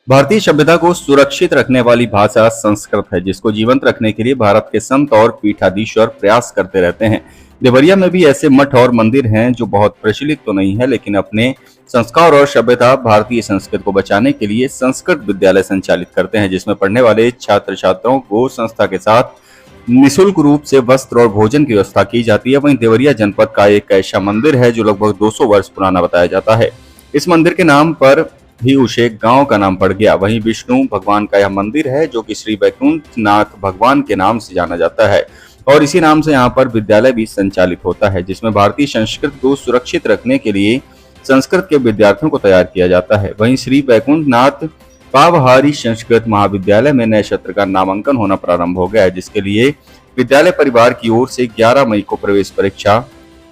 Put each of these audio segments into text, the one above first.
भारतीय सभ्यता को सुरक्षित रखने वाली भाषा संस्कृत है, जिसको जीवंत रखने के लिए भारत के संत और पीठाधीश्वर प्रयास करते रहते हैं। देवरिया में भी ऐसे मठ और मंदिर हैं जो बहुत प्रचलित तो नहीं है, लेकिन अपने संस्कार और सभ्यता भारतीय संस्कृति को बचाने के लिए संस्कृत विद्यालय संचालित करते हैं, जिसमें पढ़ने वाले छात्र छात्राओं को संस्था के साथ निःशुल्क रूप से वस्त्र और भोजन की व्यवस्था की जाती है। वहीं देवरिया जनपद का एक ऐसा मंदिर है जो लगभग 200 वर्ष पुराना बताया जाता है। इस मंदिर के नाम पर भी उसे गांव का नाम पड़ गया। वहीं विष्णु भगवान का यह मंदिर है जो कि श्री वैकुंठनाथ भगवान के नाम से जाना जाता है, और इसी नाम से यहाँ पर विद्यालय भी संचालित होता है, जिसमें भारतीय संस्कृति को सुरक्षित रखने के लिए संस्कृत के विद्यार्थियों को तैयार किया जाता है। वहीं श्री वैकुंठनाथ पावहारी संस्कृत महाविद्यालय में नए सत्र का नामांकन होना प्रारंभ हो गया है, जिसके लिए विद्यालय परिवार की ओर से 11 मई को प्रवेश परीक्षा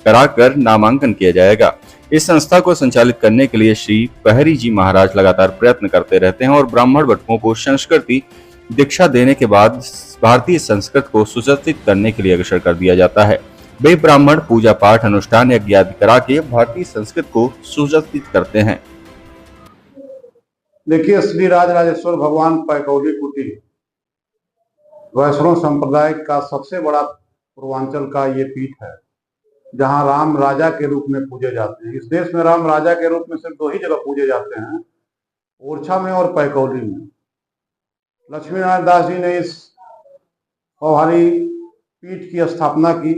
कराकर नामांकन किया जाएगा। इस संस्था को संचालित करने के लिए श्री पहरी जी महाराज लगातार प्रयत्न करते रहते हैं और ब्राह्मण बटुकों को संस्कृति दीक्षा देने के बाद भारतीय संस्कृत को सुसज्जित करने के लिए अग्रसर कर दिया जाता है। वे ब्राह्मण पूजा पाठ अनुष्ठान यज्ञ आदि करा के भारतीय संस्कृत को सुसज्जित करते हैं। देखिए, श्री राज राजेश्वर भगवान पैकौली कुटी वैष्णव संप्रदाय का सबसे बड़ा पूर्वांचल का ये पीठ है, जहां राम राजा के रूप में पूजे जाते हैं। इस देश में राम राजा के रूप में सिर्फ 2 ही जगह पूजे जाते हैं, ओरछा में और पैकौली में। लक्ष्मी नारायण दास जी ने इस पौहारी पीठ की स्थापना की।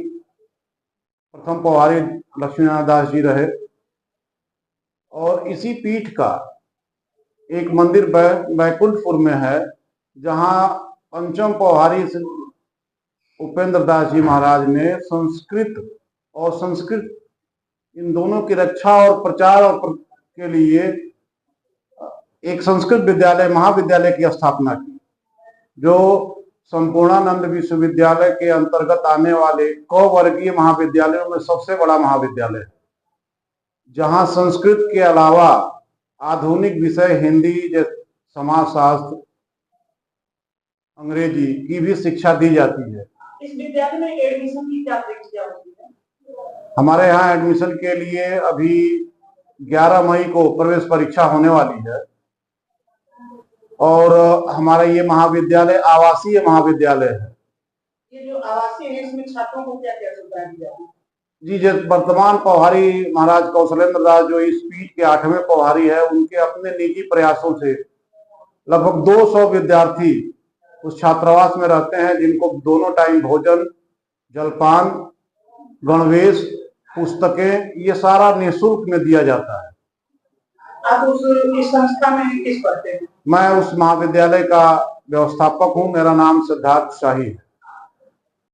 प्रथम पौहारी लक्ष्मी नारायण दास जी रहे, और इसी पीठ का एक मंदिर बैकुंठपुर में है, जहां पंचम पौहारी उपेंद्र दास जी महाराज ने संस्कृत और संस्कृत इन दोनों की रक्षा और प्रचार और के लिए एक संस्कृत विद्यालय महाविद्यालय की स्थापना की, जो संपूर्णानंद विश्वविद्यालय के अंतर्गत आने वाले क वर्गीय महाविद्यालयों में सबसे बड़ा महाविद्यालय है, जहां संस्कृत के अलावा आधुनिक विषय हिंदी, समाजशास्त्र, अंग्रेजी की भी शिक्षा दी जाती है। इस विद्यालय में एडमिशन की क्या प्रक्रिया होती है? हमारे यहाँ एडमिशन के लिए अभी 11 मई को प्रवेश परीक्षा होने वाली है, और हमारा ये महाविद्यालय आवासीय महाविद्यालय है। ये जो आवासीय है, इसमें छात्रों को क्या क्या सुविधा दी जाती है? जी, जो वर्तमान पौहारी महाराज कौशलेंद्र दास जो इस पीठ के 8वें पौहारी है, उनके अपने निजी प्रयासों से लगभग 200 विद्यार्थी उस छात्रावास में रहते हैं, जिनको दोनों टाइम भोजन, जलपान, गणवेश, पुस्तकें, ये सारा निःशुल्क में दिया जाता है। आप इस संस्था में किस पढ़ते हैं? मैं उस महाविद्यालय का व्यवस्थापक हूँ। मेरा नाम सिद्धार्थ शाही है।